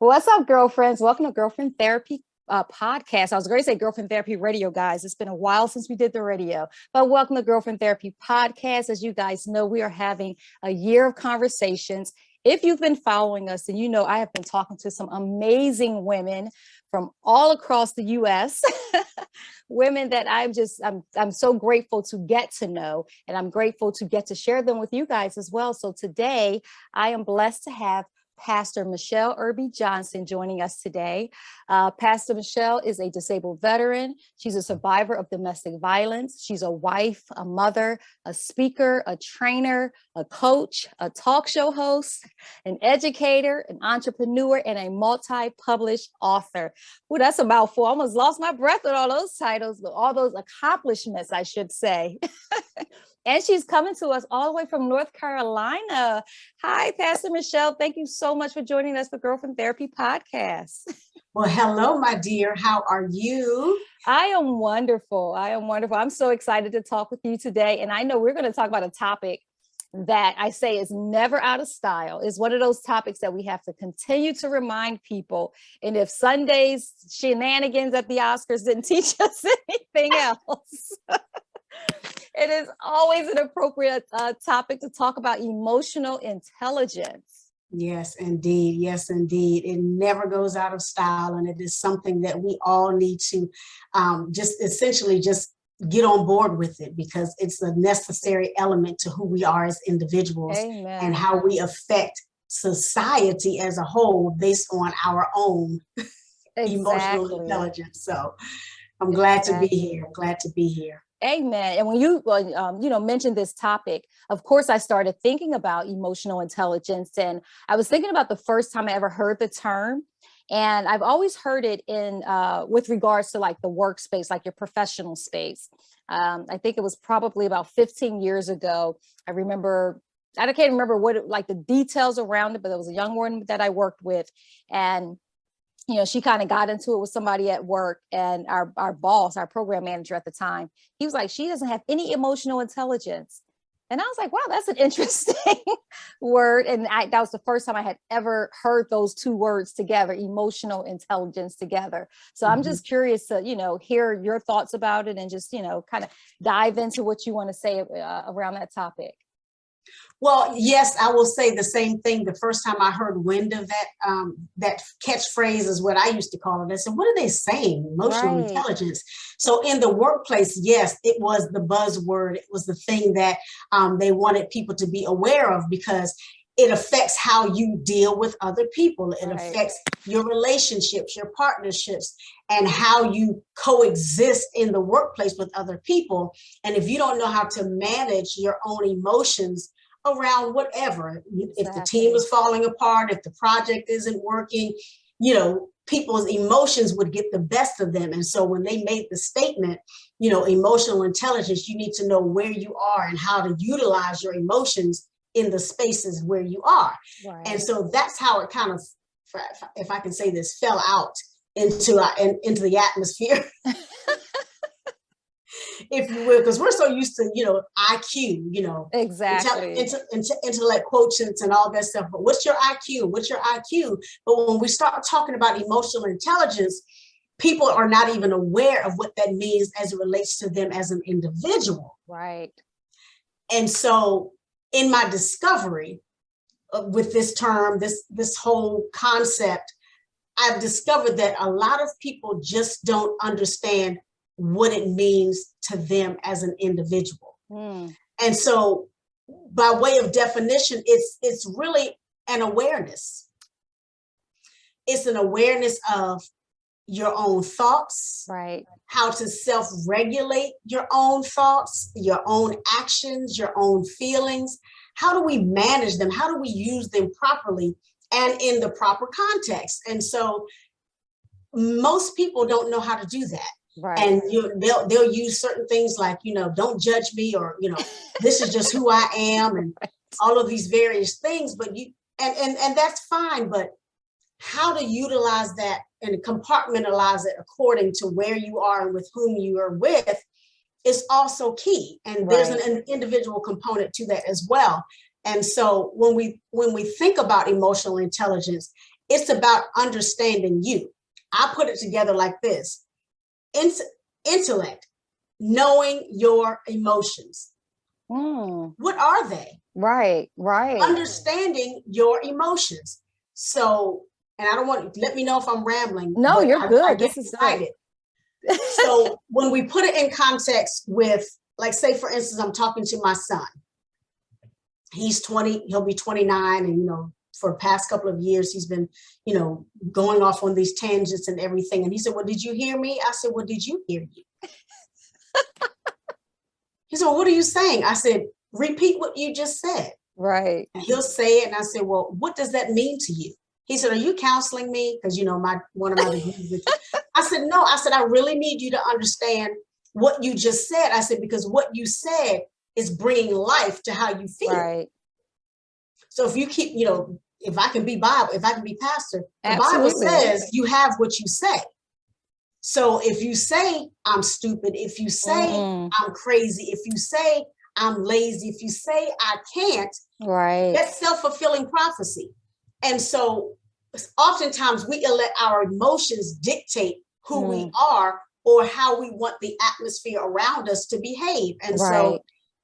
What's up, girlfriends? Welcome to Girlfriend Therapy podcast. I was going to say Girlfriend Therapy Radio, guys. It's been a while since we did the radio, but welcome to Girlfriend Therapy podcast. As you guys know, we are having a year of conversations. If you've been following us, then you know I have been talking to some amazing women from all across the U.S., women that I'm so grateful to get to know, and I'm grateful to get to share them with you guys as well. So today, I am blessed to have Pastor Michele Irby Johnson joining us today. Pastor Michele is a disabled veteran. She's a survivor of domestic violence. She's a wife, a mother, a speaker, a trainer, a coach, a talk show host, an educator, an entrepreneur, and a multi-published author. Well, that's a mouthful. I almost lost my breath with all those titles, all those accomplishments, I should say. And she's coming to us all the way from North Carolina. Hi, Pastor Michele. Thank you so much for joining us for Girlfriend Therapy podcast. Well, hello, my dear. How are you? I am wonderful. I'm so excited to talk with you today. And I know we're going to talk about a topic that I say is never out of style. It's one of those topics that we have to continue to remind people. And if Sunday's shenanigans at the Oscars didn't teach us anything else, it is always an appropriate topic to talk about emotional intelligence. Yes, indeed. Yes, indeed. It never goes out of style. And it is something that we all need to just get on board with it, because it's a necessary element to who we are as individuals. Amen. And how we affect society as a whole based on our own emotional intelligence. So I'm glad to be here. I'm glad to be here. Amen. And when you mentioned this topic, of course, I started thinking about emotional intelligence, and I was thinking about the first time I ever heard the term. And I've always heard it in with regards to like the workspace, like your professional space. I think it was probably about 15 years ago. I can't remember like the details around it, but there was a young woman that I worked with, and she kind of got into it with somebody at work, and our boss, our program manager at the time, he was like, she doesn't have any emotional intelligence. And I was like, wow, that's an interesting word. And that was the first time I had ever heard those two words together, emotional intelligence together. So I'm just curious to, hear your thoughts about it, and just, kind of dive into what you want to say around that topic. Well, yes, I will say the same thing. The first time I heard wind of that catchphrase is what I used to call it. I said, what are they saying? Emotional intelligence. So in the workplace, yes, it was the buzzword. It was the thing that they wanted people to be aware of, because it affects how you deal with other people. It affects your relationships, your partnerships, and how you coexist in the workplace with other people. And if you don't know how to manage your own emotions around whatever, if the team is falling apart, if the project isn't working, people's emotions would get the best of them. And so when they made the statement, emotional intelligence, you need to know where you are and how to utilize your emotions in the spaces where you are. Right. And so that's how it kind of, if I can say this, fell out into the atmosphere. If you will, because we're so used to, IQ, exactly, intellect quotients and all that stuff. But what's your IQ? What's your IQ? But when we start talking about emotional intelligence, people are not even aware of what that means as it relates to them as an individual. Right. And so in my discovery with this term, this whole concept, I've discovered that a lot of people just don't understand what it means to them as an individual. And so by way of definition, it's really an awareness. It's an awareness of your own thoughts, right? How to self-regulate your own thoughts, your own actions, your own feelings. How do we manage them? How do we use them properly and in the proper context? And so most people don't know how to do that. Right. And they'll use certain things like, don't judge me, or, this is just who I am, and all of these various things. But and that's fine. But how to utilize that and compartmentalize it according to where you are and with whom you are with is also key. And there's an individual component to that as well. And so when we think about emotional intelligence, It's about understanding you. I put it together like this. Intellect, knowing your emotions. What are they? Right. Understanding your emotions. So, and I don't want, let me know if I'm rambling. No, but you're good. I get This is excited. So when we put it in context with, like, say, for instance, I'm talking to my son. He's 20, he'll be 29. And, for the past couple of years, he's been, going off on these tangents and everything. And he said, well, did you hear me? I said, well, did you hear you? He said, well, what are you saying? I said, repeat what you just said. Right. And he'll say it. And I said, well, what does that mean to you? He said, are you counseling me? Because, one of my degrees. I said, no. I said, I really need you to understand what you just said. I said, because what you said is bringing life to how you feel. Right. So if you keep, if I can be Bible, if I can be pastor, the Absolutely. Bible says you have what you say. So if you say I'm stupid, if you say I'm crazy, if you say I'm lazy, if you say I can't, right, that's self-fulfilling prophecy. And so oftentimes we let our emotions dictate who we are or how we want the atmosphere around us to behave. And so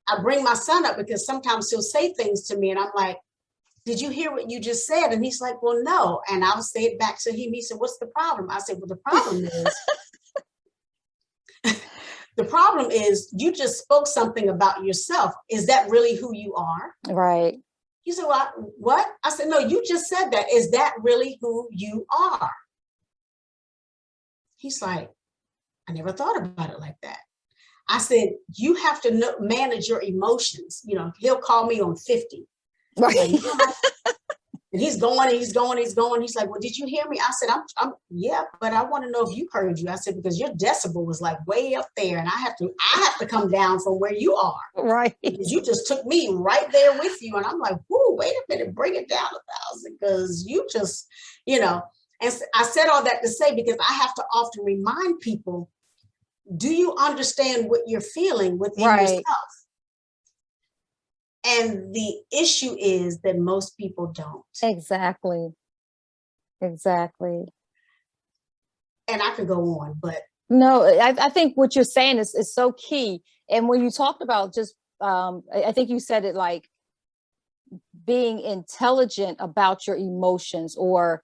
I bring my son up because sometimes he'll say things to me and I'm like, did you hear what you just said? And he's like, well, no. And I'll say it back to him. He said, what's the problem? I said, well, the problem is you just spoke something about yourself. Is that really who you are? Right. He said, well, what? I said, no, you just said that. Is that really who you are? He's like, I never thought about it like that. I said, you have to manage your emotions. He'll call me on 50. Right. Like, and he's going. He's like, well, did you hear me? I said, I'm yeah, but I want to know if you heard you. I said, because your decibel was like way up there and I have to come down from where you are. Right. Because you just took me right there with you. And I'm like, whoo, wait a minute, bring it down 1,000. Because you just, and I said all that to say, because I have to often remind people, do you understand what you're feeling within yourself? And the issue is that most people don't. Exactly. And I could go on, but. No, I think what you're saying is so key. And when you talked about just, I think you said it like being intelligent about your emotions, or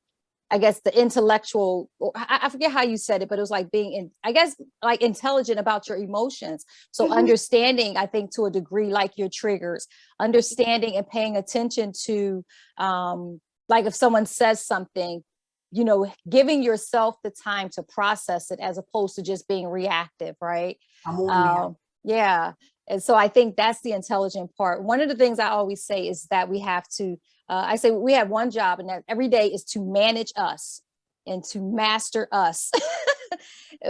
I guess the intellectual, I forget how you said it, but it was like being like intelligent about your emotions. So understanding, I think to a degree, like your triggers, understanding and paying attention to, like if someone says something, giving yourself the time to process it as opposed to just being reactive. Right. Yeah. And so I think that's the intelligent part. One of the things I always say is that we have to, I say we have one job, and that every day is to manage us and to master us.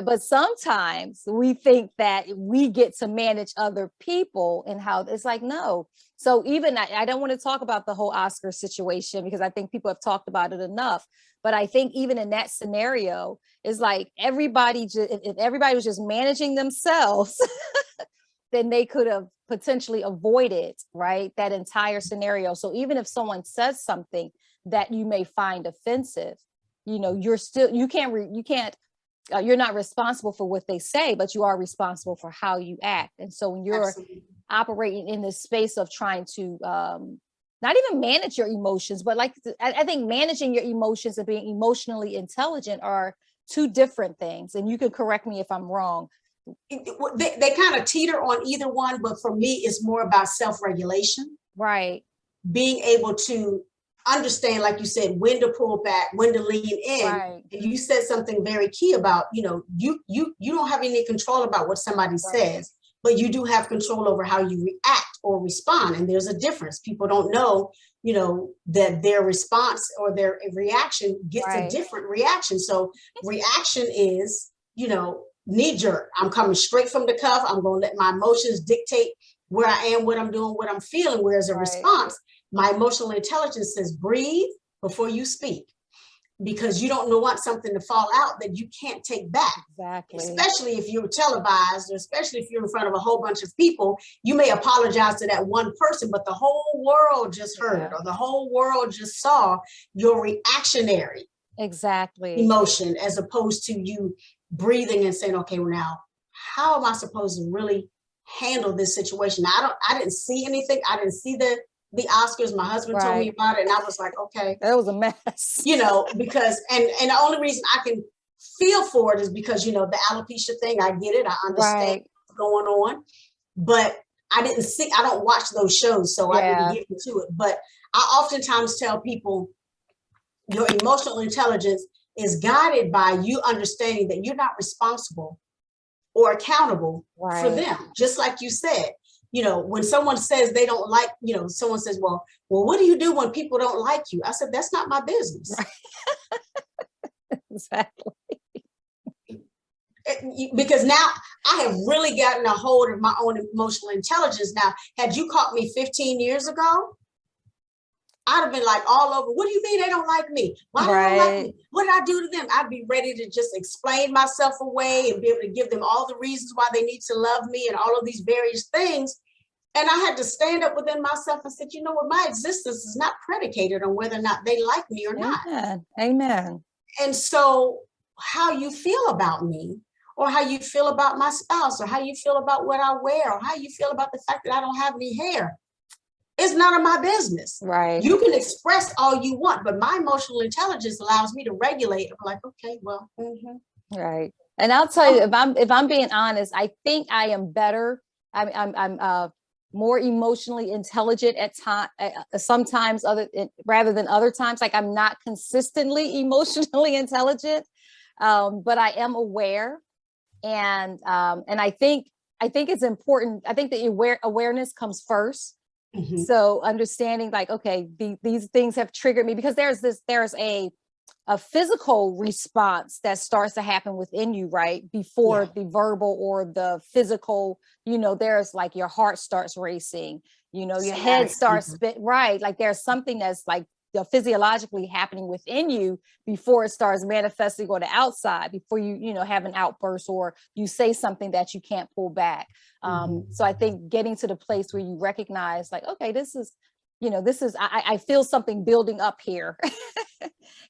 But sometimes we think that we get to manage other people, and how it's like, no. So even I don't want to talk about the whole Oscar situation because I think people have talked about it enough. But I think even in that scenario, it's like if everybody was just managing themselves, then they could have potentially you're not responsible for what they say, but you are responsible for how you act. And so when you're operating in this space of trying to not even manage your emotions, but I think managing your emotions and being emotionally intelligent are two different things. And you can correct me if I'm wrong. They kind of teeter on either one, but for me, it's more about self-regulation. Right. Being able to understand, like you said, when to pull back, when to lean in. Right. And you said something very key about, you don't have any control about what somebody says, but you do have control over how you react or respond. And there's a difference. People don't know, that their response or their reaction gets a different reaction. So reaction is, knee jerk. I'm coming straight from the cuff. I'm going to let my emotions dictate where I am, what I'm doing, what I'm feeling. Whereas a response, my emotional intelligence says, breathe before you speak. because you don't want something to fall out that you can't take back. Exactly. Especially if you're televised, or especially if you're in front of a whole bunch of people, you may apologize to that one person, but the whole world just heard, or the whole world just saw your reactionary emotion, as opposed to you breathing and saying, okay, well, now, how am I supposed to really handle this situation? Now, I didn't see anything. I didn't see the Oscars. My husband told me about it, and I was like, okay, that was a mess. Because and the only reason I can feel for it is because the alopecia thing. I get it. I understand what's going on, but I don't watch those shows, so I didn't get into it. But I oftentimes tell people, your emotional intelligence is guided by you understanding that you're not responsible or accountable for them. Just like you said, when someone says they don't like, someone says, well, what do you do when people don't like you? I said, that's not my business. Exactly. Because now I have really gotten a hold of my own emotional intelligence. Now, had you caught me 15 years ago, I'd have been like all over. What do you mean they don't like me? Why don't they like me? What did I do to them? I'd be ready to just explain myself away and be able to give them all the reasons why they need to love me and all of these various things. And I had to stand up within myself and said, you know what? My existence is not predicated on whether or not they like me or not. Amen. And so how you feel about me, or how you feel about my spouse, or how you feel about what I wear, or how you feel about the fact that I don't have any hair, it's none of my business. Right. You can express all you want, but my emotional intelligence allows me to regulate. I'm like, okay, well, right. And I'll tell you, if I'm being honest, I think I am better. I'm more emotionally intelligent at times, sometimes rather than other times. Like, I'm not consistently emotionally intelligent, but I am aware, and I think it's important. I think that awareness comes first. So understanding, like, okay, these things have triggered me, because there's a physical response that starts to happen within you, right? Before the verbal or the physical, there's like your heart starts racing, your head starts right. Like, there's something that's like physiologically happening within you before it starts manifesting on the outside, before you have an outburst or you say something that you can't pull back. So I think getting to the place where you recognize, like, okay, this is I feel something building up here.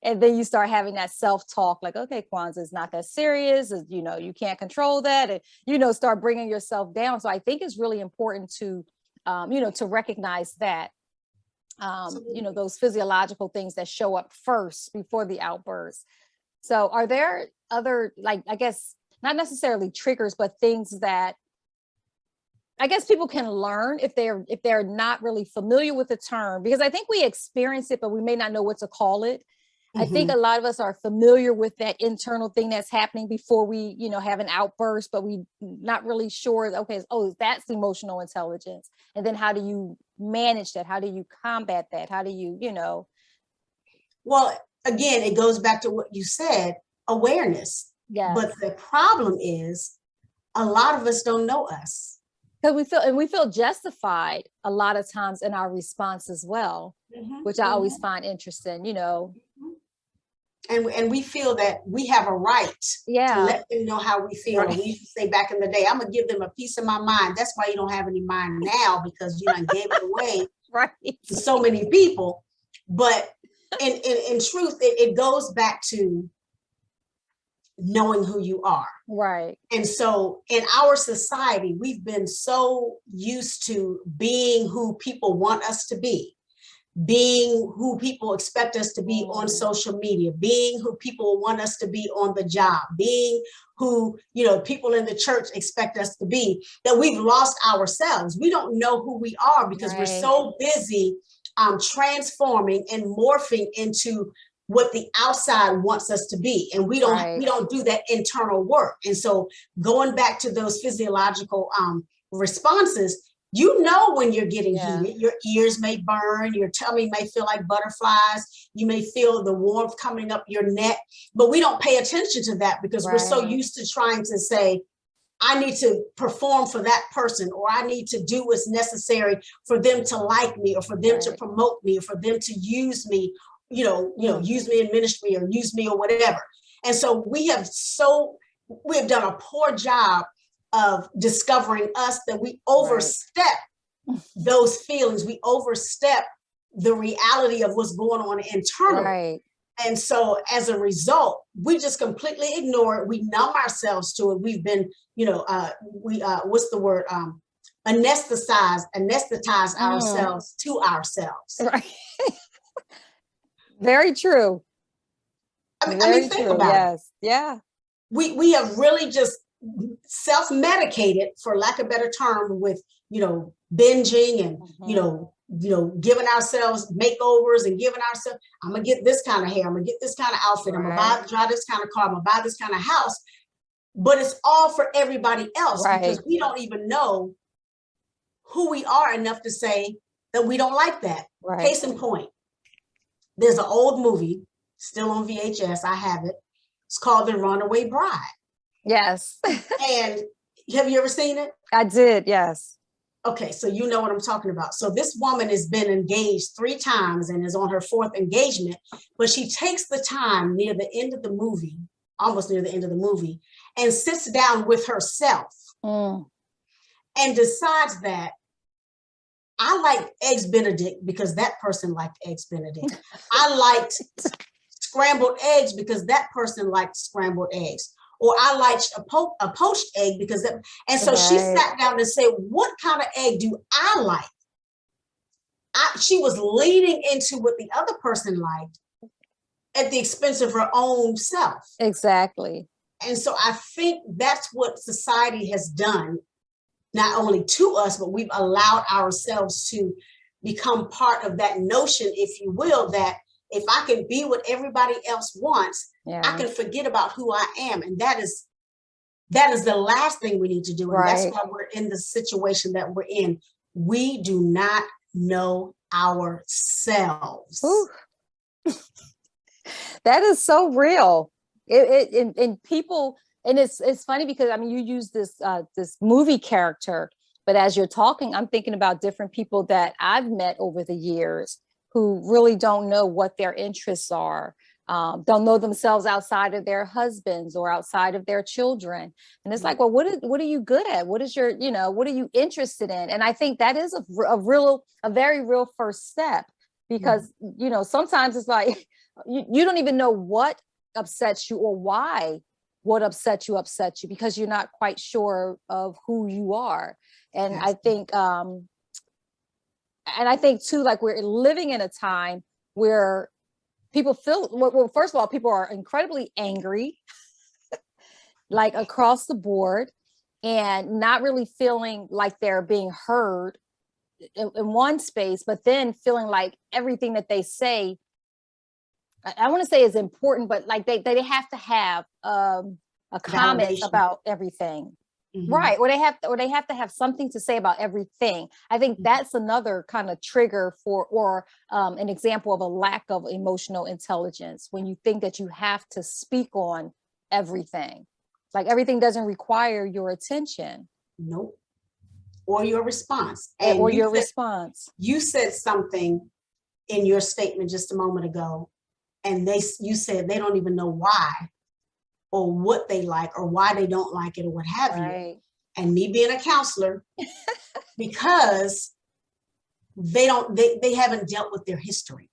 And then you start having that self-talk, like, okay, Kwanza, it's not that serious. You can't control that. And, start bringing yourself down. So I think it's really important to, to recognize that, those physiological things that show up first before the outburst. So are there other, like, I guess, not necessarily triggers, but things that I guess people can learn if they're not really familiar with the term? Because I think we experience it, but we may not know what to call it. I think a lot of us are familiar with that internal thing that's happening before we, have an outburst, but we not really sure, okay, that's emotional intelligence. And then how do you manage that? How do you combat that? How do you, Well, again, it goes back to what you said, awareness. Yeah. But the problem is a lot of us don't know us. Because we feel justified a lot of times in our response as well, which I always find interesting, And we feel that we have a right to let them know how we feel. Right. We used to say back in the day, I'm gonna give them a piece of my mind. That's why you don't have any mind now, because you done gave it away to so many people. But in truth, it goes back to knowing who you are. Right. And so in our society, we've been so used to being who people want us to be, being who people expect us to be on social media, being who people want us to be on the job, being who, people in the church expect us to be, that we've lost ourselves. We don't know who we are because we're so busy transforming and morphing into what the outside wants us to be. And we don't do that internal work. And so going back to those physiological responses, when you're getting heated, your ears may burn, your tummy may feel like butterflies, you may feel the warmth coming up your neck, but we don't pay attention to that because we're so used to trying to say, I need to perform for that person, or I need to do what's necessary for them to like me, or for them to promote me, or for them to use me, use me in ministry or use me or whatever. And so we have done a poor job of discovering us, that we overstep those feelings. We overstep the reality of what's going on internally. Right. And so as a result, we just completely ignore it. We numb ourselves to it. We've been, what's the word? Anesthetize ourselves to ourselves. Right. Very true. I mean, think about it. Yeah. We have really just self-medicated, for lack of a better term, with, binging and, giving ourselves makeovers and giving ourselves, I'm going to get this kind of hair. I'm going to get this kind of outfit. I'm going to drive this kind of car. I'm going to buy this kind of house. But it's all for everybody else, because we don't even know who we are enough to say that we don't like that. Right. Case in point, there's an old movie still on VHS. I have it. It's called The Runaway Bride. Yes. And have you ever seen it? I did. Yes. Okay, so you know what I'm talking about. So this woman has been engaged 3 times and is on her 4th engagement, but she takes the time near the end of the movie, almost near the end of the movie, and sits down with herself and decides that I like Eggs Benedict because that person liked Eggs Benedict. I liked scrambled eggs because that person liked scrambled eggs. Or I liked a poached egg because that, and so she sat down and said, what kind of egg do I like? She was leaning into what the other person liked at the expense of her own self. Exactly. And so I think that's what society has done, not only to us, but we've allowed ourselves to become part of that notion, if you will, that if I can be what everybody else wants, I can forget about who I am. And that is the last thing we need to do. And that's why we're in the situation that we're in. We do not know ourselves. That is so real. And people, and it's funny because you use this movie character, but as you're talking, I'm thinking about different people that I've met over the years who really don't know what their interests are, don't know themselves outside of their husbands or outside of their children. And it's like, well, what are you good at? What is your, what are you interested in? And I think that is a very real first step, because, sometimes it's like, you don't even know what upsets you or why what upset you because you're not quite sure of who you are. And I think too, like, we're living in a time where people feel, well, first of all, people are incredibly angry, like across the board, and not really feeling like they're being heard in one space, but then feeling like everything that they say, I want to say is important, but like they have to have a comment about everything. Right. Or they have to have something to say about everything. I think that's another kind of trigger or an example of a lack of emotional intelligence, when you think that you have to speak on everything. Like everything doesn't require your attention. Nope. Or your response. Response. You said something in your statement just a moment ago, and you said they don't even know why, or what they like, or why they don't like it, or what have you. And me being a counselor, because they haven't dealt with their history.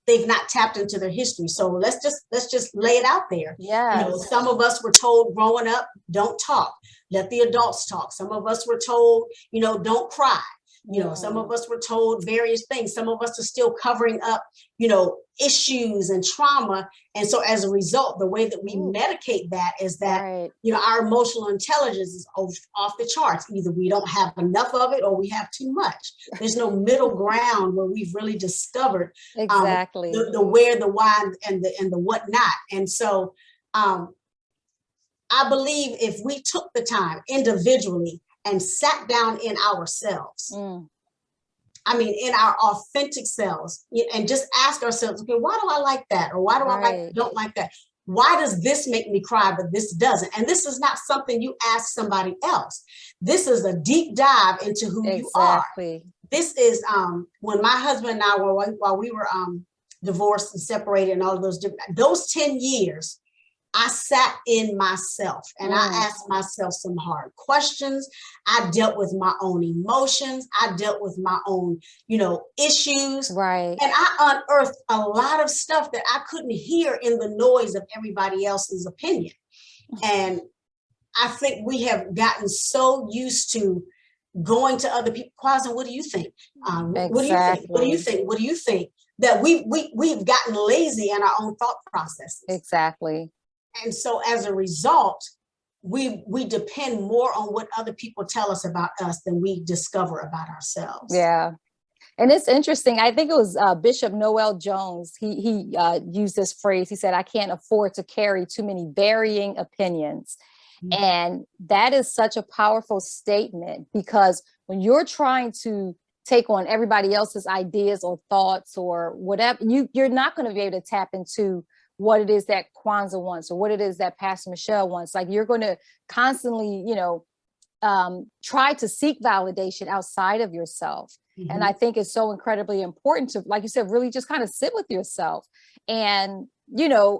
They've not tapped into their history. So let's just lay it out there. Some of us were told growing up, don't talk, let the adults talk. Some of us were told, don't cry. Some of us were told various things. Some of us are still covering up, issues and trauma. And so as a result, the way that we medicate that is that, our emotional intelligence is off the charts. Either we don't have enough of it or we have too much. There's no middle ground where we've really discovered the where, the why, and the what-not. And so I believe if we took the time individually and sat down in ourselves, in our authentic selves, and just ask ourselves, okay, why do I like that? Or why do I don't like that? Why does this make me cry, but this doesn't? And this is not something you ask somebody else. This is a deep dive into who you are. This is when my husband and I while we were divorced and separated and all of those 10 years, I sat in myself and I asked myself some hard questions. I dealt with my own emotions. I dealt with my own, issues. Right. And I unearthed a lot of stuff that I couldn't hear in the noise of everybody else's opinion. And I think we have gotten so used to going to other people. Kwanza, what do you think? What do you think? What do you think? What do you think? That we've gotten lazy in our own thought processes. Exactly. And so as a result, we depend more on what other people tell us about us than we discover about ourselves. Yeah. And it's interesting. I think it was Bishop Noel Jones. He used this phrase. He said, I can't afford to carry too many varying opinions. Mm-hmm. And that is such a powerful statement, because when you're trying to take on everybody else's ideas or thoughts or whatever, you're not going to be able to tap into what it is that Kwanza wants or what it is that Pastor Michele wants. Like, you're going to constantly, try to seek validation outside of yourself. Mm-hmm. And I think it's so incredibly important to, like you said, really just kind of sit with yourself. And,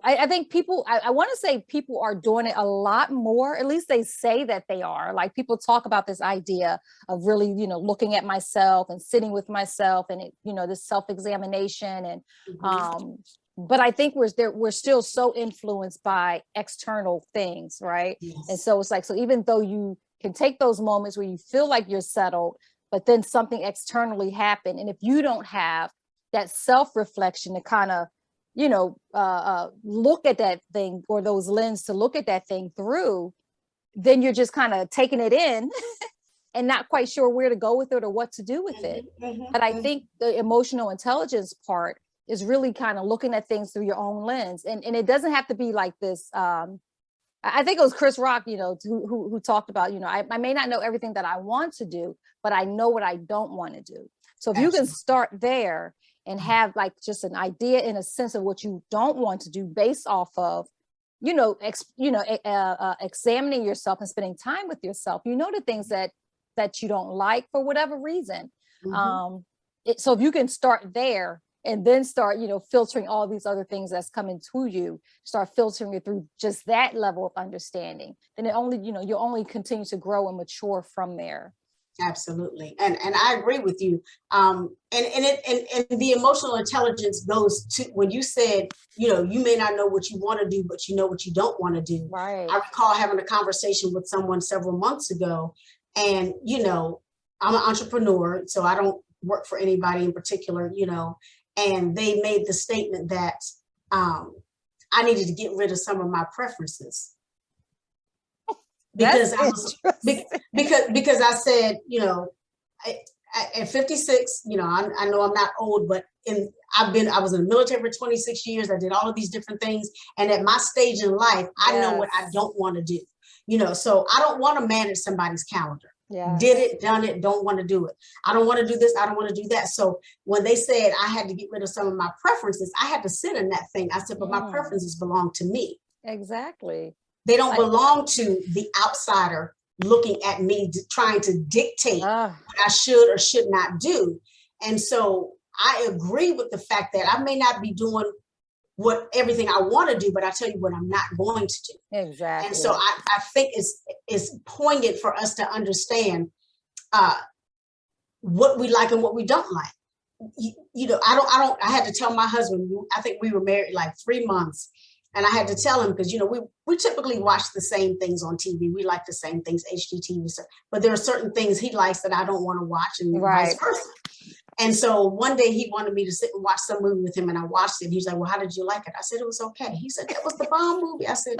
I think people, I want to say people are doing it a lot more. At least they say that they are. Like, people talk about this idea of really, looking at myself and sitting with myself and, this self-examination. And, mm-hmm. But I think we're still so influenced by external things, right? Yes. And so it's like, so even though you can take those moments where you feel like you're settled, but then something externally happened, and if you don't have that self-reflection to kind of, look at that thing, or those lens to look at that thing through, then you're just kind of taking it in and not quite sure where to go with it or what to do with it. Mm-hmm. But I think the emotional intelligence part is really kind of looking at things through your own lens. And it doesn't have to be like this. I think it was Chris Rock, who talked about, I may not know everything that I want to do, but I know what I don't want to do. So if you can start there and have like just an idea in a sense of what you don't want to do based off of, examining yourself and spending time with yourself, the things that you don't like for whatever reason. Mm-hmm. So if you can start there, and then start, filtering all these other things that's coming to you, start filtering it through just that level of understanding, then you'll only continue to grow and mature from there. Absolutely. And I agree with you. And the emotional intelligence goes to when you said, you may not know what you want to do, but you know what you don't want to do. Right. I recall having a conversation with someone several months ago, and, I'm an entrepreneur, so I don't work for anybody in particular, and they made the statement that I needed to get rid of some of my preferences because because I said, at 56, I know I'm not old, but I was in the military for 26 years. I did all of these different things, and at my stage in life, I know what I don't want to do. So I don't want to manage somebody's calendar. Yeah. Did it, done it, don't want to do it. I don't want to do this. I don't want to do that. So when they said I had to get rid of some of my preferences, I had to sit in that thing. I said, but my preferences belong to me. Exactly. They don't belong to the outsider looking at me, trying to dictate what I should or should not do. And so I agree with the fact that I may not be doing everything I want to do, but I tell you what I'm not going to do. Exactly. And so I think it's poignant for us to understand what we like and what we don't like. I had to tell my husband, I think we were married like 3 months, and I had to tell him, because, we typically watch the same things on TV. We like the same things, HGTV stuff, but there are certain things he likes that I don't want to watch, and vice versa. And so one day he wanted me to sit and watch some movie with him, and I watched it. He's like, well, how did you like it? I said, it was okay. He said, that was the bomb movie. I said,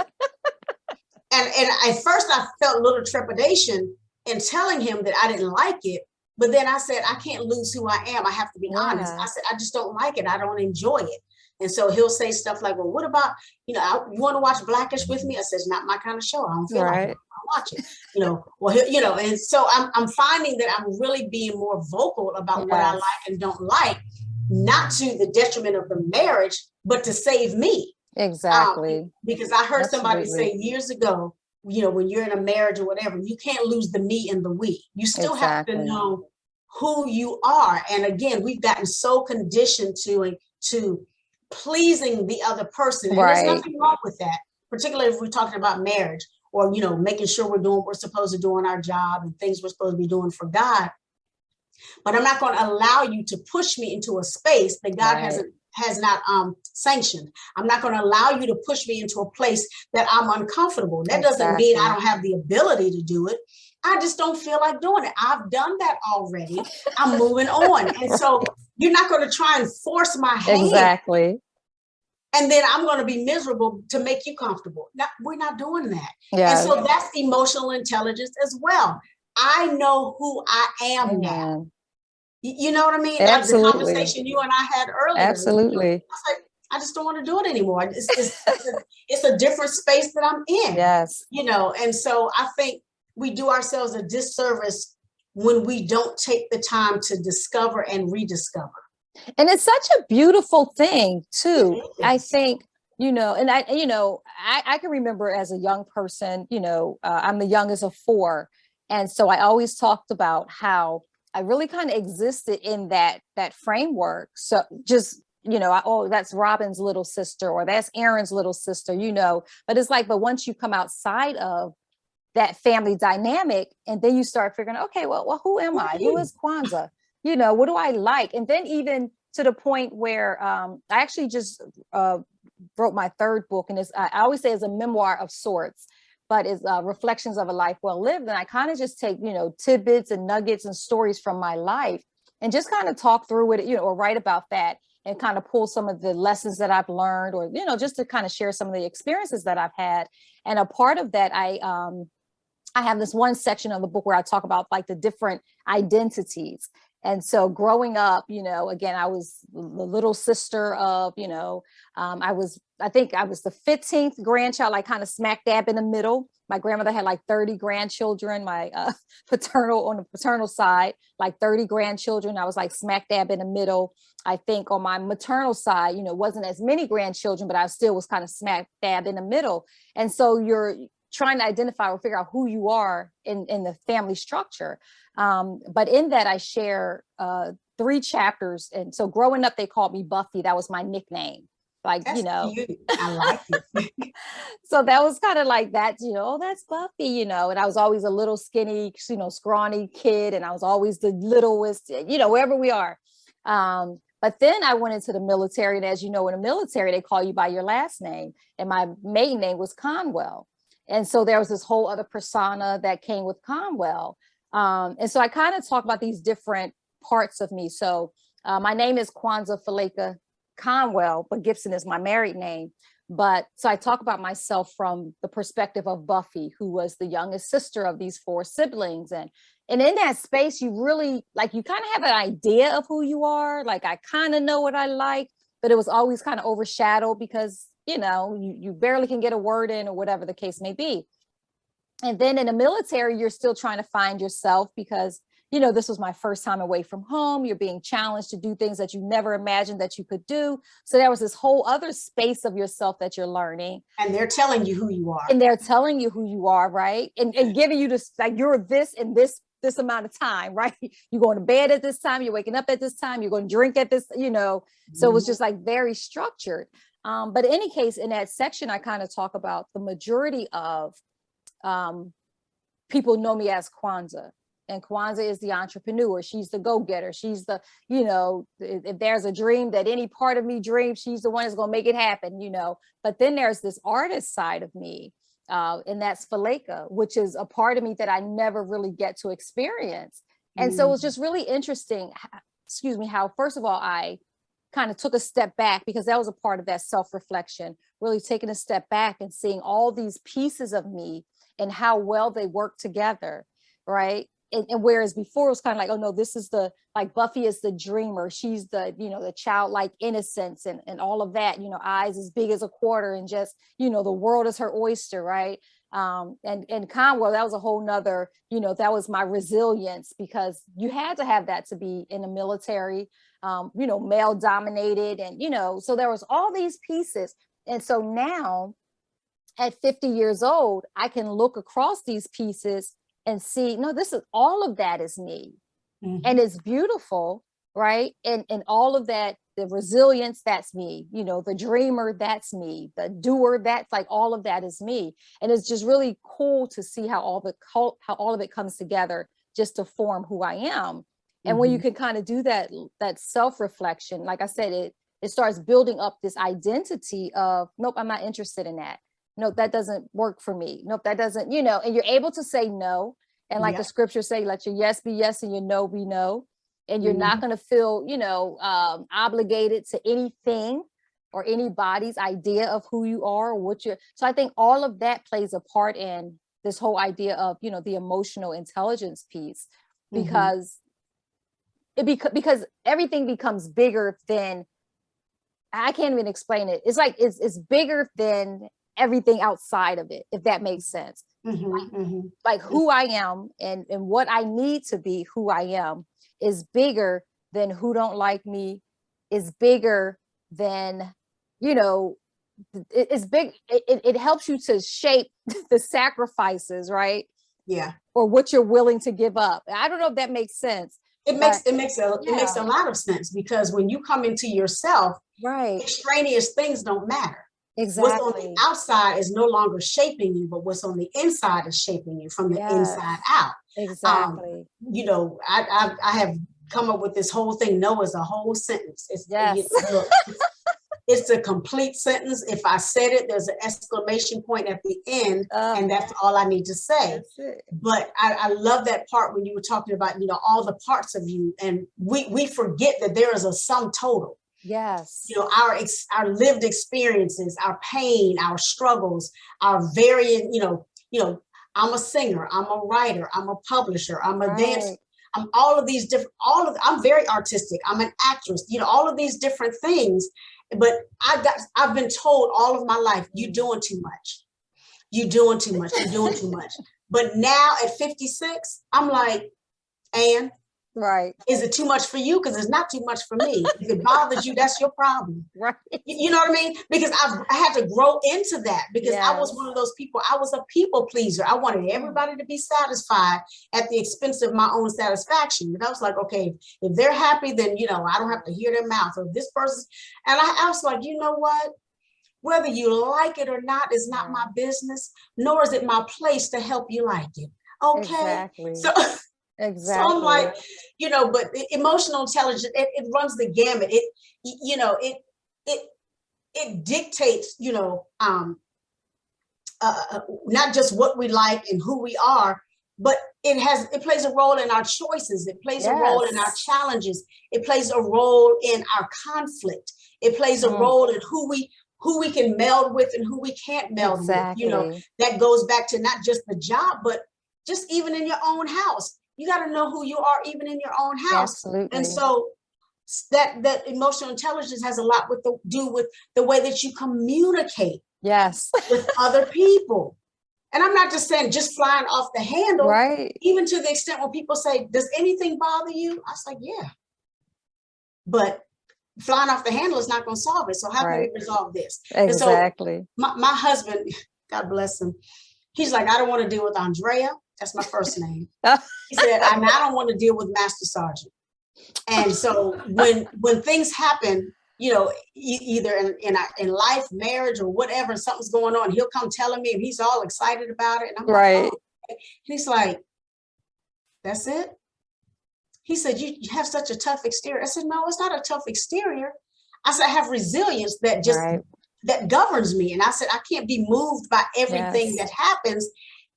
and at first I felt a little trepidation in telling him that I didn't like it. But then I said, I can't lose who I am. I have to be honest. I said, I just don't like it. I don't enjoy it. And so he'll say stuff like, well, what about, you want to watch Blackish with me? I said, it's not my kind of show. I don't feel like it. I'll watch it, and so I'm finding that I'm really being more vocal about what I like and don't like, not to the detriment of the marriage, but to save me. Exactly. Because I heard somebody say years ago, when you're in a marriage or whatever, you can't lose the me and the we. You still have to know who you are. And again, we've gotten so conditioned to pleasing the other person. And there's nothing wrong with that, particularly if we're talking about marriage or, you know, making sure we're doing what we're supposed to do in our job and things we're supposed to be doing for God. But I'm not going to allow you to push me into a space that God has not sanctioned. I'm not going to allow you to push me into a place that I'm uncomfortable. That doesn't mean I don't have the ability to do it. I just don't feel like doing it. I've done that already. I'm moving on. And so you're not going to try and force my hand. Exactly. And then I'm going to be miserable to make you comfortable. No, we're not doing that. Yes. And so that's emotional intelligence as well. I know who I am now. You know what I mean? Absolutely. The conversation you and I had earlier. Absolutely. You know, I was like, I just don't want to do it anymore. It's a different space that I'm in. Yes. You know, and so I think we do ourselves a disservice when we don't take the time to discover and rediscover. And it's such a beautiful thing too. I think, you know, and I can remember as a young person, you know, I'm the youngest of 4. And so I always talked about how I really kind of existed in that framework. So just, you know, oh, that's Robin's little sister, or that's Aaron's little sister, you know, but it's like, but once you come outside of that family dynamic, and then you start figuring, okay, well, who am I? Who is Kwanza? You know, what do I like? And then even to the point where I actually just wrote my 3rd book, and I always say it's a memoir of sorts, but it's reflections of a life well lived. And I kind of just take, you know, tidbits and nuggets and stories from my life and just kind of talk through it, you know, or write about that and kind of pull some of the lessons that I've learned, or, you know, just to kind of share some of the experiences that I've had. And a part of that, I have this one section of the book where I talk about like the different identities. And so growing up, you know, again, I was the little sister of, you know, I think I was the 15th grandchild, like kind of smack dab in the middle. My grandmother had like 30 grandchildren, my on the paternal side, like 30 grandchildren. I was like smack dab in the middle. I think on my maternal side, you know, wasn't as many grandchildren, but I still was kind of smack dab in the middle. And so you're trying to identify or figure out who you are in the family structure. But in that, I share 3 chapters. And so growing up, they called me Buffy. That was my nickname. Like, that's, you know, cute. I like it. So that was kind of like that, you know, oh, that's Buffy, you know, and I was always a little skinny, you know, scrawny kid. And I was always the littlest, you know, wherever we are. But then I went into the military. And as you know, in the military, they call you by your last name. And my maiden name was Conwell. And so there was this whole other persona that came with Conwell. And so I kind of talk about these different parts of me. So my name is Kwanza Faleka Conwell, but Gibson is my married name. But so I talk about myself from the perspective of Buffy, who was the youngest sister of these 4 siblings. And in that space, you really, like, you kind of have an idea of who you are. Like, I kind of know what I like, but it was always kind of overshadowed because, you know, you barely can get a word in, or whatever the case may be. And then in the military, you're still trying to find yourself because, you know, this was my first time away from home. You're being challenged to do things that you never imagined that you could do. So there was this whole other space of yourself that you're learning. And they're telling you who you are. And they're telling you who you are, right? And giving you this, like, you're this in this amount of time, right? You're going to bed at this time. You're waking up at this time. You're going to drink at this, you know. So it was just like very structured. But in any case, in that section, I kind of talk about the majority of people know me as Kwanza. And Kwanza is the entrepreneur. She's the go-getter. She's the, you know, if there's a dream that any part of me dreams, she's the one that's going to make it happen, you know. But then there's this artist side of me, and that's Faleka, which is a part of me that I never really get to experience. And so it was just really interesting, how, first of all, I kind of took a step back, because that was a part of that self-reflection, really taking a step back and seeing all these pieces of me and how well they work together, right? And whereas before it was kind of like, oh no, this is the, like, Buffy is the dreamer. She's the, you know, the childlike innocence and all of that, you know, eyes as big as a quarter and just, you know, the world is her oyster, right? And Conwell, that was a whole nother, you know, that was my resilience, because you had to have that to be in the military, you know, male dominated. And, you know, so there was all these pieces. And so now at 50 years old, I can look across these pieces and see, no, this is, all of that is me. And it's beautiful. right? And all of that, the resilience, that's me, the dreamer, that's me, the doer, that's like, all of that is me. And it's just really cool to see how all of it comes together just to form who I am. And when you can kind of do that self-reflection, like I said, it starts building up this identity of, nope, I'm not interested in that. Nope, that doesn't work for me. Nope, that doesn't, and you're able to say no. And like the scriptures say, let your yes be yes and your no be no. And you're not going to feel, obligated to anything or anybody's idea of who you are or what you're. So I think all of that plays a part in this whole idea of, the emotional intelligence piece, because because everything becomes bigger than, I can't even explain it. It's like, it's bigger than everything outside of it, if that makes sense. Like who I am and what I need to be who I am is bigger than who don't like me, is bigger than, it's big. It helps you to shape the sacrifices, right? Yeah. Or what you're willing to give up. I don't know if that makes sense. It makes a lot of sense, because when you come into yourself, right, extraneous things don't matter. Exactly. What's on the outside is no longer shaping you, but what's on the inside is shaping you from the inside out. Exactly. I have come up with this whole thing. No is a whole sentence. It's it's a complete sentence. If I said it, there's an exclamation point at the end, and that's all I need to say. But I love that part when you were talking about, all the parts of you, and we forget that there is a sum total. Yes. Our lived experiences, our pain, our struggles, our varying, I'm a singer, I'm a writer, I'm a publisher, I'm a dancer. I'm all of these different, I'm very artistic. I'm an actress, all of these different things. But I've been told all of my life, you're doing too much. You're doing too much. You're doing too much. But now at 56, I'm like, and right. Is it too much for you? Because it's not too much for me. If it bothers you, that's your problem. Right. You know what I mean? Because I had to grow into that, because I was one of those people. I was a people pleaser. I wanted everybody to be satisfied at the expense of my own satisfaction. And I was like, okay, if they're happy, then, I don't have to hear their mouth. Or this person's, and I was like, you know what? Whether you like it or not is not my business, nor is it my place to help you like it. Okay. Exactly. So exactly. So I'm like, but emotional intelligence, it runs the gamut. It dictates, not just what we like and who we are, but it plays a role in our choices. It plays a role in our challenges. It plays a role in our conflict. It plays a role in who we can meld with and who we can't meld with. That goes back to not just the job, but just even in your own house. You got to know who you are, even in your own house. Absolutely. And so that emotional intelligence has a lot to do with the way that you communicate with other people. And I'm not just saying just flying off the handle, right? Even to the extent when people say, does anything bother you? I was like, yeah. But flying off the handle is not going to solve it. So how can we resolve this? Exactly. And so my husband, God bless him, he's like, I don't want to deal with Andrea. That's my first name. He said, I don't want to deal with Master Sergeant. And so when things happen, either in life, marriage, or whatever, something's going on, he'll come telling me, and he's all excited about it. And I'm like, oh. And he's like, that's it? He said, you have such a tough exterior. I said, no, it's not a tough exterior. I said, I have resilience that just that governs me. And I said, I can't be moved by everything that happens,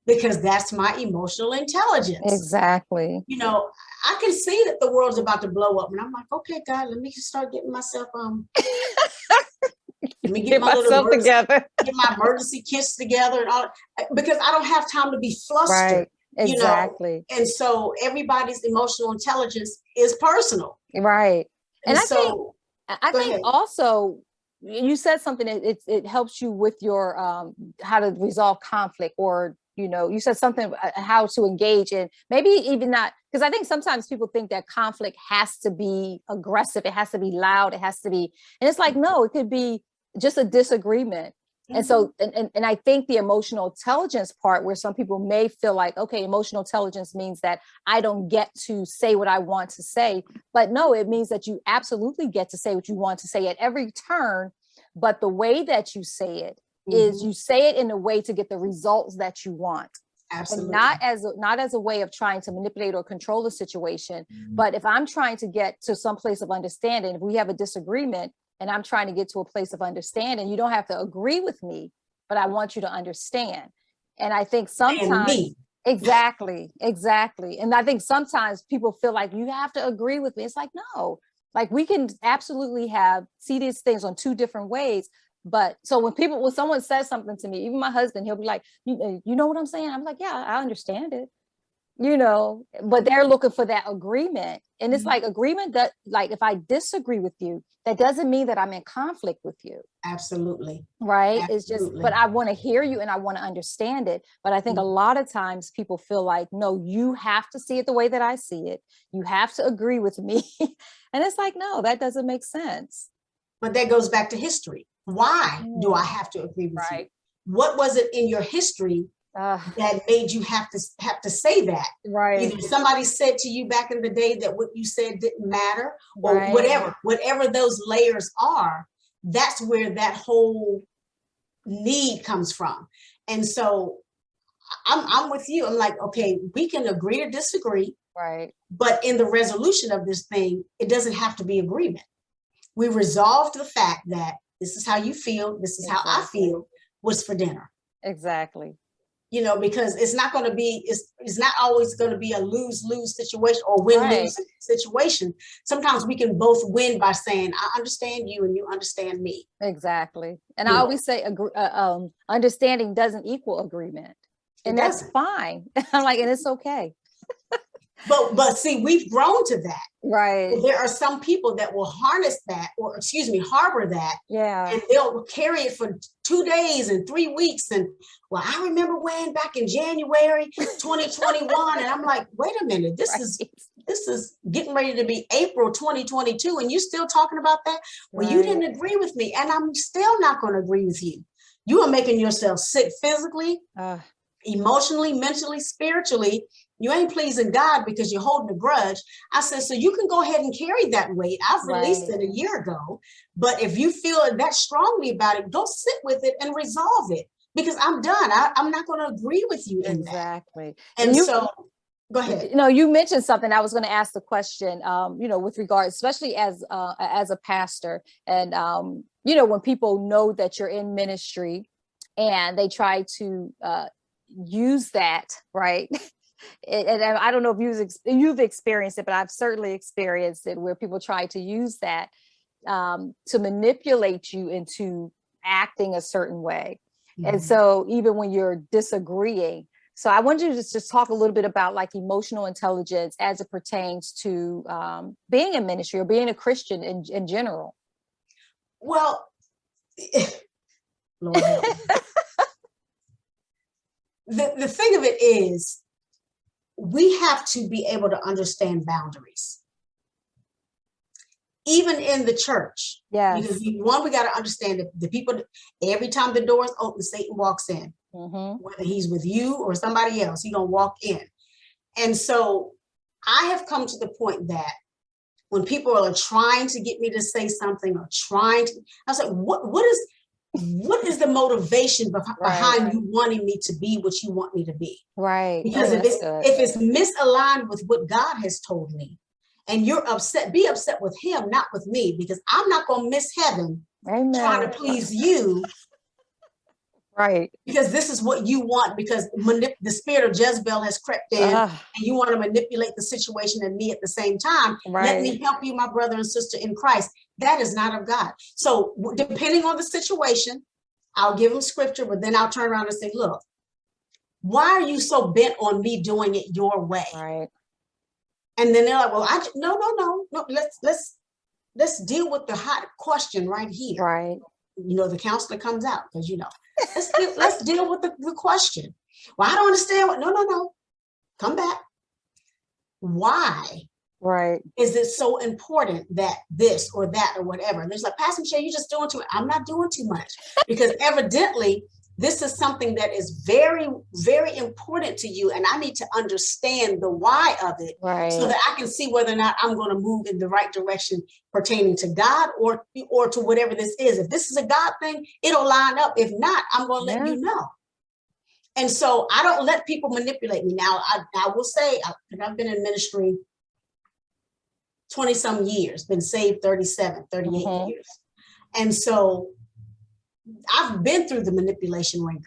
because that's my emotional intelligence. Exactly. I can see that the world's about to blow up, and I'm like, okay, God, let me just start getting myself let me get myself together, get my emergency kits together, and all, because I don't have time to be flustered. Right. Exactly. And so everybody's emotional intelligence is personal. Right. And so I think also you said something. It helps you with your how to resolve conflict, or you said something how to engage in, maybe even not, because I think sometimes people think that conflict has to be aggressive, it has to be loud, it has to be, and it's like, no, it could be just a disagreement. And so, and I think the emotional intelligence part, where some people may feel like, okay, emotional intelligence means that I don't get to say what I want to say. But no, it means that you absolutely get to say what you want to say at every turn. But the way that you say it is you say it in a way to get the results that you want. Absolutely. And not as a way of trying to manipulate or control the situation. But if I'm trying to get to some place of understanding, if we have a disagreement, and I'm trying to get to a place of understanding, you don't have to agree with me, but I want you to understand. And I think sometimes, exactly. And I think sometimes people feel like you have to agree with me. It's like, no, like we can absolutely see these things on two different ways. But so when someone says something to me, even my husband, he'll be like, you know what I'm saying? I'm like, yeah, I understand it. But they're looking for that agreement. And it's like agreement that, like, if I disagree with you, that doesn't mean that I'm in conflict with you. Absolutely. Right. Absolutely. It's just, but I want to hear you and I want to understand it. But I think a lot of times people feel like, no, you have to see it the way that I see it. You have to agree with me. And it's like, no, that doesn't make sense. But that goes back to history. Why do I have to agree with you? What was it in your history that made you have to say that? Right. Either somebody said to you back in the day that what you said didn't matter, or whatever those layers are, that's where that whole need comes from. And so I'm with you. I'm like, okay, we can agree to disagree. Right. But in the resolution of this thing, it doesn't have to be agreement. We resolved the fact that this is how you feel, this is how I feel, what's for dinner. Exactly. Because it's not going to be, it's not always going to be a lose-lose situation or win-lose situation. Sometimes we can both win by saying, I understand you and you understand me. Exactly. And I always say understanding doesn't equal agreement. And that's fine. I'm like, and it's okay. But see, we've grown to that. Right. But there are some people that will harness that, or harbor that. Yeah. And they'll carry it for 2 days and 3 weeks. And well, I remember when back in January 2021, and I'm like, wait a minute, this is getting ready to be April 2022, and you still talking about that? Well, you didn't agree with me, and I'm still not going to agree with you. You are making yourself sick physically, emotionally, mentally, spiritually. You ain't pleasing God because you're holding a grudge. I said, so you can go ahead and carry that weight. I've released it a year ago. But if you feel that strongly about it, go sit with it and resolve it, because I'm done. I'm not going to agree with you in that. Exactly. And so go ahead. You mentioned something. I was going to ask the question, with regards, especially as a pastor, and, when people know that you're in ministry and they try to use that, right? And I don't know if you've experienced it, but I've certainly experienced it, where people try to use that to manipulate you into acting a certain way. And so even when you're disagreeing, so I want you to just talk a little bit about like emotional intelligence as it pertains to being in ministry or being a Christian in general. Well, Lord help me. The thing of it is, we have to be able to understand boundaries, even in the church. Yes. Because we got to understand that the people, every time the door is open, Satan walks in. Whether he's with you or somebody else, he's gonna walk in. And so I have come to the point that when people are trying to get me to say something or I was like, what is the motivation behind you wanting me to be what you want me to be? Right. Because if it's misaligned with what God has told me, and you're upset, be upset with him, not with me, because I'm not going to miss heaven trying to please you. Right. Because this is what you want, because the spirit of Jezebel has crept in, and you want to manipulate the situation and me at the same time. Let me help you, my brother and sister in Christ. That is not of God. So depending on the situation, I'll give them scripture, but then I'll turn around and say, look, why are you so bent on me doing it your way? Right. And then they're like, well, no. Let's deal with the hot question right here. Right. The counselor comes out, because let's deal with the question. Well, I don't understand what. No. Come back. Why Right. Is it so important that this or that or whatever? And there's like, Pastor Michele, you're just doing too much. I'm not doing too much, because evidently this is something that is very, very important to you. And I need to understand the why of it, so that I can see whether or not I'm going to move in the right direction pertaining to God or to whatever this is. If this is a God thing, it'll line up. If not, I'm going to let you know. And so I don't let people manipulate me. Now, I will say, I've been in ministry 20 some years, been saved 37, 38 years. And so I've been through the manipulation ringer.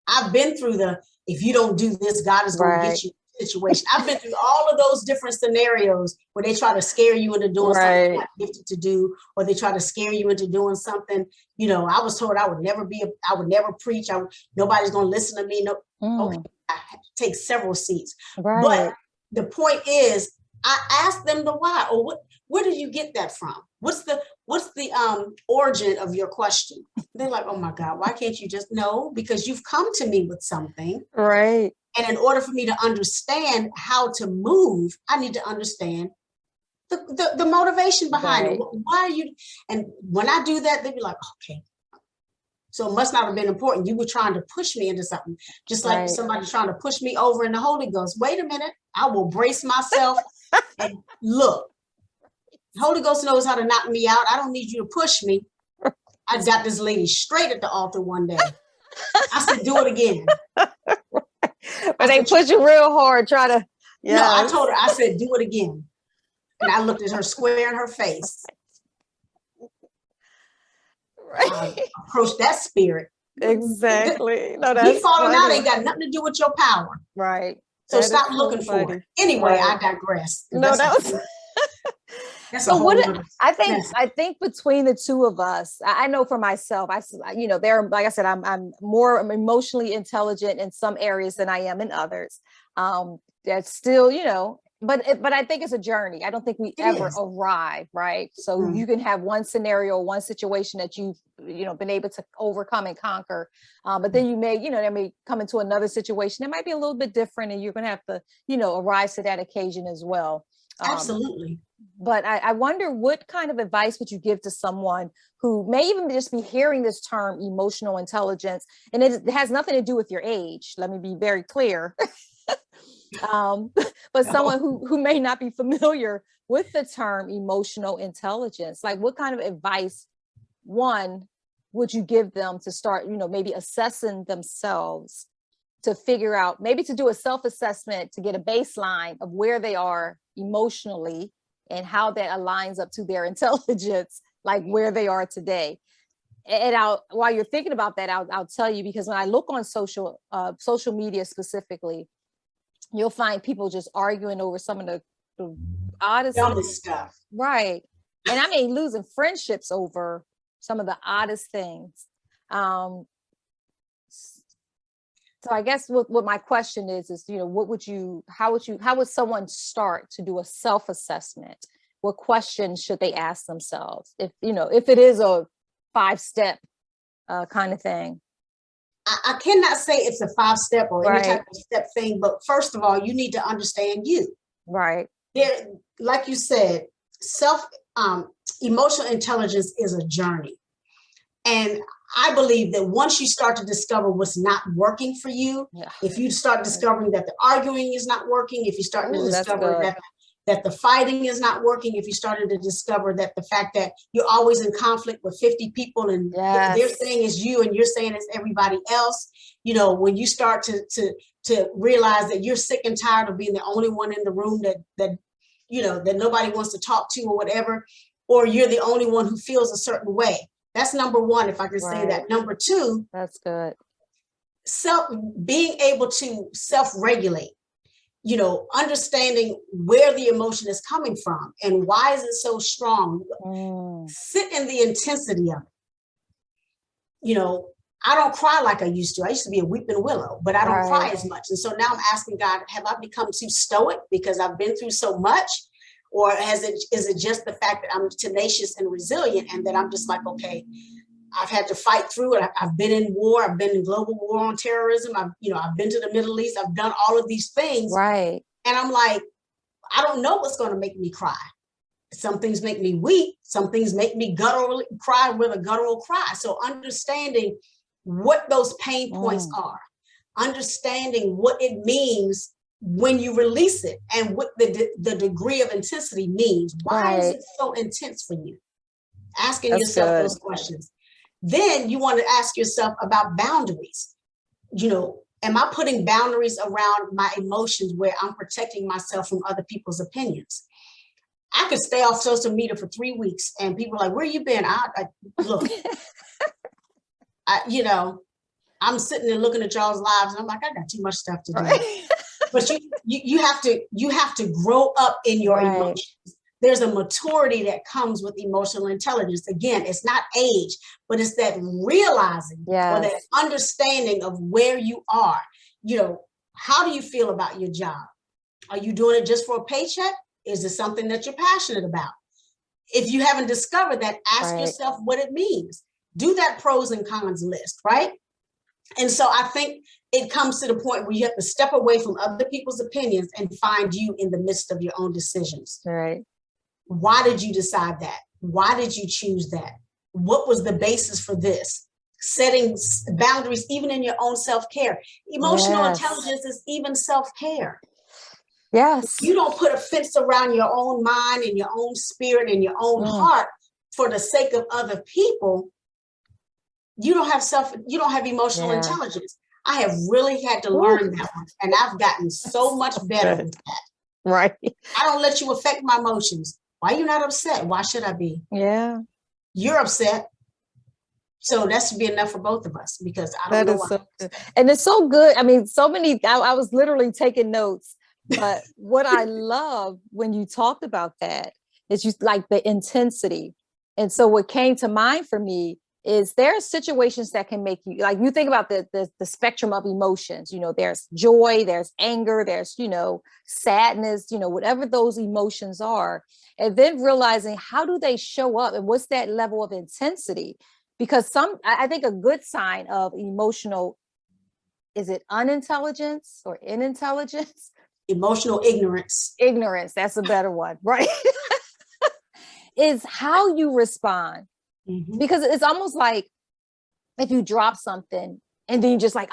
I've been through the, if you don't do this, God is going to get you situation. I've been through all of those different scenarios where they try to scare you into doing something you're not gifted to do, or they try to scare you into doing something. You know, I was told I would never preach. Nobody's going to listen to me. No, okay, I had to take several seats. But the point is, I asked them the why, or where did you get that from? What's the origin of your question? They're like, oh my God, why can't you just know? Because you've come to me with something. Right. And in order for me to understand how to move, I need to understand the motivation behind it. Why are you? And when I do that, they'd be like, okay, so it must not have been important. You were trying to push me into something, just like somebody trying to push me over in the Holy Ghost. Wait a minute, I will brace myself and look. The Holy Ghost knows how to knock me out. I don't need you to push me. I got this lady straight at the altar one day. I said, do it again. But they push you real hard, try to. No, I told her, I said, do it again. And I looked at her square in her face. I approached that spirit. Exactly. No, that's falling out ain't got nothing to do with your power. Right. So stop looking for it. Anyway, I digress. No, that's so what I think between the two of us, I know for myself, there, like I said, I'm more emotionally intelligent in some areas than I am in others. That's still, but I think it's a journey. I don't think we ever arrive, right? So you can have one scenario, one situation that you've, been able to overcome and conquer. But then you may, there may come into another situation that might be a little bit different, and you're going to have to, arise to that occasion as well. Absolutely. But I wonder, what kind of advice would you give to someone who may even just be hearing this term emotional intelligence, and it has nothing to do with your age. Let me be very clear. But someone who may not be familiar with the term emotional intelligence, like what kind of advice, one, would you give them to start, maybe assessing themselves, to figure out, maybe to do a self-assessment to get a baseline of where they are emotionally and how that aligns up to their intelligence, like where they are today. And while you're thinking about that, I'll tell you, because when I look on social media specifically, you'll find people just arguing over some of the oddest stuff. Right. And I mean, losing friendships over some of the oddest things. So I guess what my question is, how would someone start to do a self-assessment? What questions should they ask themselves? If it is a 5-step kind of thing. I cannot say it's a 5-step or any type of step thing, but first of all, you need to understand you. Right. There, like you said, emotional intelligence is a journey. And I believe that once you start to discover what's not working for you, if you start discovering that the arguing is not working, if you start to discover that the fighting is not working, if you started to discover that the fact that you're always in conflict with 50 people and they're saying it's you and you're saying it's everybody else, when you start to realize that you're sick and tired of being the only one in the room that nobody wants to talk to or whatever, or you're the only one who feels a certain way. That's number one, if I can say that. Number two, that's good. Being able to self-regulate, understanding where the emotion is coming from and why is it so strong. Sit in the intensity of it. I don't cry like I used to. I used to be a weeping willow, but I don't cry as much. And so now I'm asking God, have I become too stoic because I've been through so much? Or is it just the fact that I'm tenacious and resilient and that I'm just like, okay, I've had to fight through it. I've been in war. I've been in global war on terrorism. I've been to the Middle East. I've done all of these things. Right. And I'm like, I don't know what's going to make me cry. Some things make me weep. Some things make me guttural, cry with a guttural cry. So understanding what those pain points are, understanding what it means when you release it, and what the degree of intensity means. Why is it so intense for you? Asking yourself those questions. Then you want to ask yourself about boundaries. You know, am I putting boundaries around my emotions where I'm protecting myself from other people's opinions? I could stay off social media for 3 weeks and people are like, where you been? Look, you know, I'm sitting there looking at y'all's lives and I'm like, I got too much stuff to do. But you have to grow up in your emotions. There's a maturity that comes with emotional intelligence. Again, it's not age, but it's that realizing or that understanding of where you are. You know, how do you feel about your job? Are you doing it just for a paycheck? Is it something that you're passionate about? If you haven't discovered that, ask yourself what it means. Do that pros and cons list, right? And so I think it comes to the point where you have to step away from other people's opinions and find you in the midst of your own decisions. Right. Why did you decide that? Why did you choose that? What was the basis for this? Setting boundaries, even in your own self-care. Emotional intelligence is even self-care. Yes. You don't put a fence around your own mind and your own spirit and your own heart for the sake of other people. You don't have emotional intelligence. I have really had to learn that one. And I've gotten so much better with that. Right. I don't let you affect my emotions. Why are you not upset? Why should I be? Yeah. You're upset. So that should be enough for both of us, because I don't know why. So good. And it's so good. I mean, so many, I was literally taking notes, but what I love when you talked about that is you like the intensity. And so what came to mind for me is there are situations that can make you, like, you think about the spectrum of emotions, you know, there's joy, there's anger, there's, you know, sadness, you know, whatever those emotions are, and then realizing how do they show up and what's that level of intensity? Because I think a good sign of emotional, is it unintelligence or inintelligence? Emotional ignorance. Ignorance, that's a better one, right? Is how you respond. Because it's almost like if you drop something and then you just like,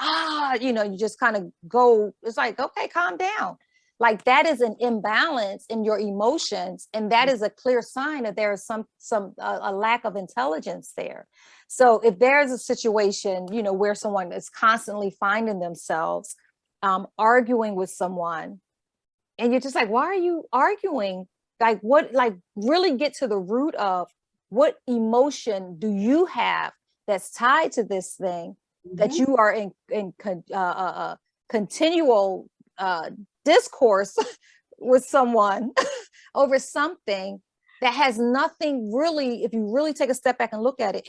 you know, you just kind of go, it's like, okay, calm down. Like that is an imbalance in your emotions. And that is a clear sign that there is a lack of intelligence there. So if there's a situation, you know, where someone is constantly finding themselves arguing with someone, and you're just like, why are you arguing? Like what, like really get to the root of what emotion do you have that's tied to this thing that you are in continual discourse with someone over something that has nothing really, if you really take a step back and look at it,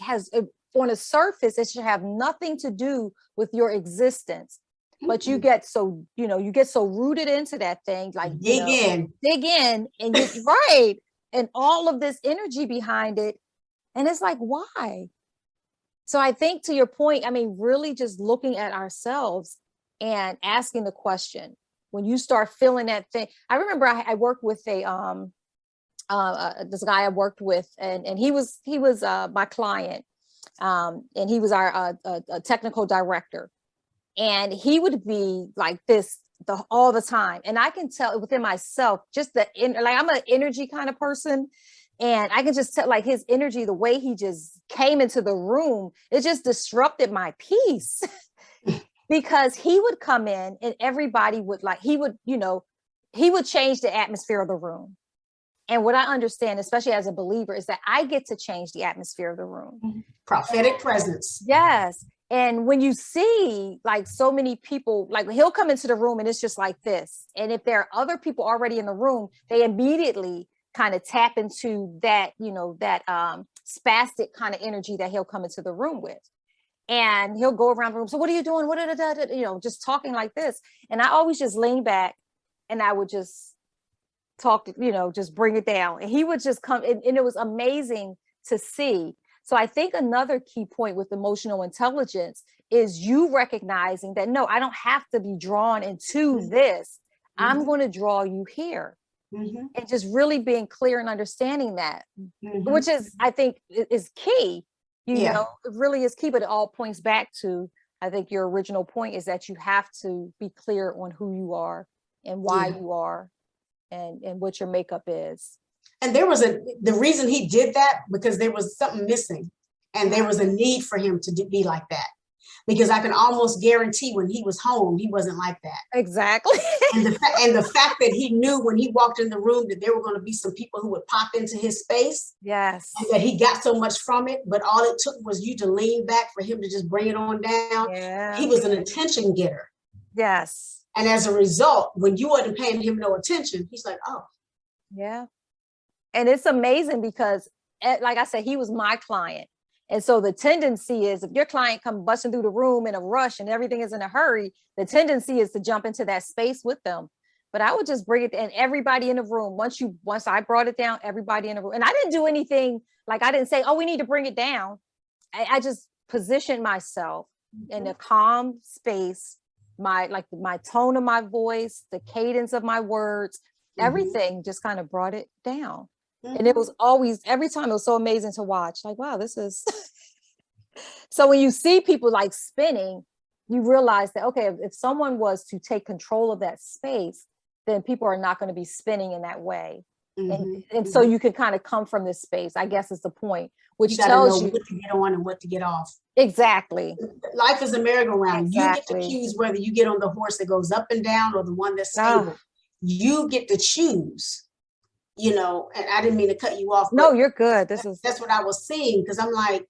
on the surface, it should have nothing to do with your existence. But you get so, you know, you get so rooted into that thing, like dig in and you're right. And all of this energy behind it. And it's like, why? So I think to your point, I mean, really just looking at ourselves and asking the question, when you start feeling that thing. I remember I worked with this guy I worked with, and he was my client. And he was our technical director. And he would be like this all the time. And I can tell within myself, just like I'm an energy kind of person. And I can just tell like his energy, the way he just came into the room, it just disrupted my peace. Because he would come in and everybody would like, he would change the atmosphere of the room. And what I understand, especially as a believer, is that I get to change the atmosphere of the room. Prophetic presence. Yes. And when you see like so many people, like he'll come into the room and it's just like this. And if there are other people already in the room, they immediately kind of tap into that, you know, that spastic kind of energy that he'll come into the room with. And he'll go around the room. So what are you doing? What you know, just talking like this. And I always just lean back and I would just talk, you know, just bring it down. And he would just come and it was amazing to see. So I think another key point with emotional intelligence is you recognizing that, no, I don't have to be drawn into this. I'm going to draw you here. and just really being clear and understanding that, which is, I think, is key. You know, it really is key, but it all points back to, I think your original point is that you have to be clear on who you are and why you are and what your makeup is. And there was the reason he did that, because there was something missing and there was a need for him to be like that. Because I can almost guarantee when he was home, he wasn't like that. Exactly. And the fact that he knew when he walked in the room that there were going to be some people who would pop into his space. Yes. And that he got so much from it, but all it took was you to lean back for him to just bring it on down. Yeah. He was an attention getter. Yes. And as a result, when you wasn't paying him no attention, he's like, oh. Yeah. And it's amazing because, like I said, he was my client. And so the tendency is, if your client come busting through the room in a rush and everything is in a hurry, the tendency is to jump into that space with them. But I would just bring it, and everybody in the room, once I brought it down, everybody in the room. And I didn't do anything, like I didn't say, oh, we need to bring it down. I just positioned myself in a calm space, my tone of my voice, the cadence of my words, everything just kind of brought it down. And it was always, every time, it was so amazing to watch. Like, wow, this is. So when you see people like spinning, you realize that, okay, if someone was to take control of that space, then people are not going to be spinning in that way. And so you can kind of come from this space, I guess is the point, which tells you what to get on and what to get off. Exactly. Life is a merry-go-round. Exactly. You get to choose whether you get on the horse that goes up and down or the one that's stable. You get to choose. You know, and I didn't mean to cut you off. No, you're good. That's what I was seeing, because I'm like,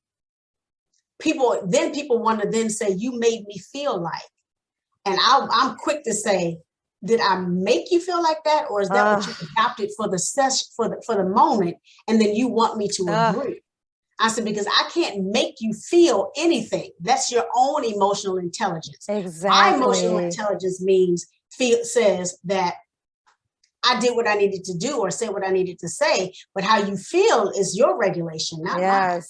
people want to then say, you made me feel like, and I'm quick to say, did I make you feel like that, or is that what you adopted for the session, for the moment, and then you want me to agree? I said, because I can't make you feel anything. That's your own emotional intelligence. Exactly. My emotional intelligence says that I did what I needed to do or say what I needed to say, but how you feel is your regulation, not mine.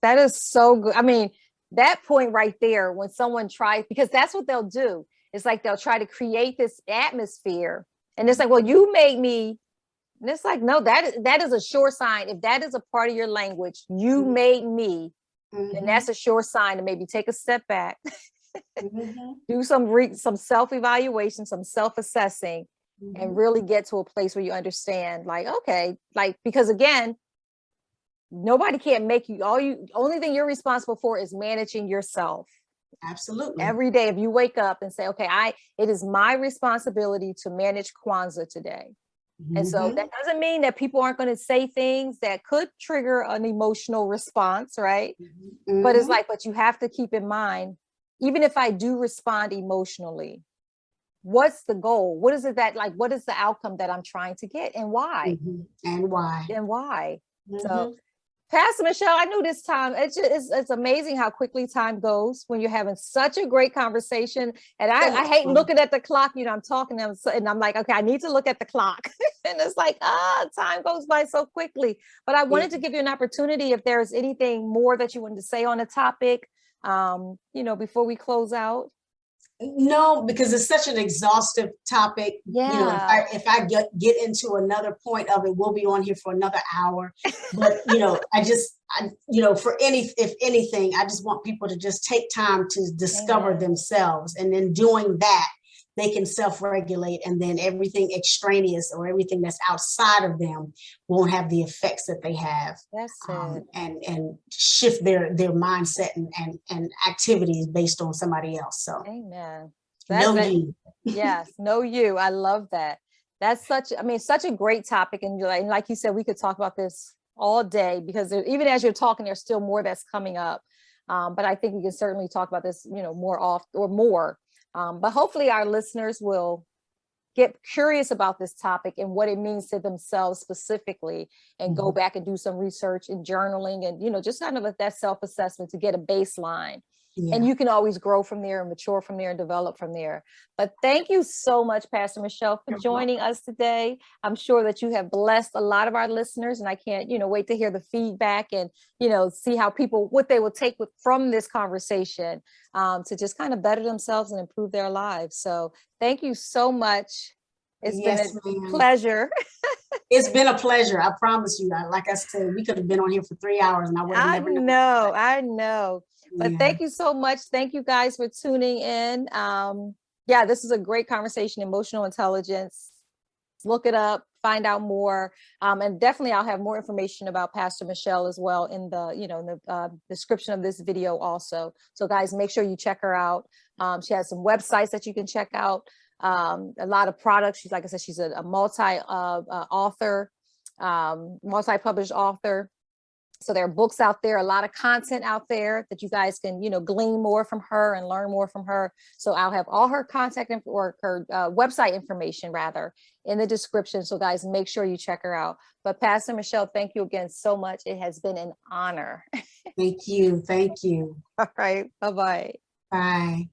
That is so good. I mean, that point right there, when someone tries, because that's what they'll do. It's like they'll try to create this atmosphere, and it's like, well, you made me. And it's like, no, that is a sure sign. If that is a part of your language, you made me, then that's a sure sign to maybe take a step back, do some self-evaluation, some self-assessing, and really get to a place where you understand, like, okay, like, because again, nobody can't make you. Only thing you're responsible for is managing yourself. Absolutely. Every day, if you wake up and say, okay, it is my responsibility to manage Kwanza today. And so that doesn't mean that people aren't going to say things that could trigger an emotional response, right? But it's like, but you have to keep in mind, even if I do respond emotionally, what's the goal? What is it that, like, what is the outcome that I'm trying to get, and why? And why? So, Pastor Michele, I knew this time, it's amazing how quickly time goes when you're having such a great conversation. And I hate looking at the clock, you know, I'm talking to them, and I'm like, okay, I need to look at the clock. And it's like, time goes by so quickly. But I wanted to give you an opportunity, if there's anything more that you wanted to say on the topic, you know, before we close out. No, because it's such an exhaustive topic. Yeah. You know, if I get into another point of it, we'll be on here for another hour. But you know, if anything, I just want people to just take time to discover themselves, and then doing that, they can self-regulate, and then everything extraneous or everything that's outside of them won't have the effects that they have. That's it. And shift their mindset and activities based on somebody else. So amen. You. Yes, know you. I love that. That's such a great topic. And like you said, we could talk about this all day, because even as you're talking, there's still more that's coming up. But I think we can certainly talk about this, you know, more. But hopefully our listeners will get curious about this topic and what it means to themselves specifically, and go back and do some research and journaling, and, you know, just kind of that self-assessment to get a baseline. And you can always grow from there and mature from there and develop from there. But thank you so much, Pastor Michele, for joining us today. I'm sure that you have blessed a lot of our listeners, and I can't, you know, wait to hear the feedback and, you know, see how what they will take from this conversation to just kind of better themselves and improve their lives. So thank you so much. It's Yes, been a ma'am. pleasure. It's been a pleasure. I promise you. Like I said, we could have been on here for 3 hours and I would have I never known. know, I know. But Yeah. thank you so much. Thank you guys for tuning in. Yeah, this is a great conversation, emotional intelligence. Look it up, find out more. And definitely I'll have more information about Pastor Michele as well in the, in the description of this video also. So guys, make sure you check her out. She has some websites that you can check out. A lot of products. She's, like I said, she's a multi-author, multi-published author. So there are books out there, a lot of content out there that you guys can, glean more from her and learn more from her. So I'll have all her contact or her website information rather in the description. So guys, make sure you check her out. But Pastor Michele, thank you again so much. It has been an honor. Thank you. Thank you. All right. Bye-bye. Bye.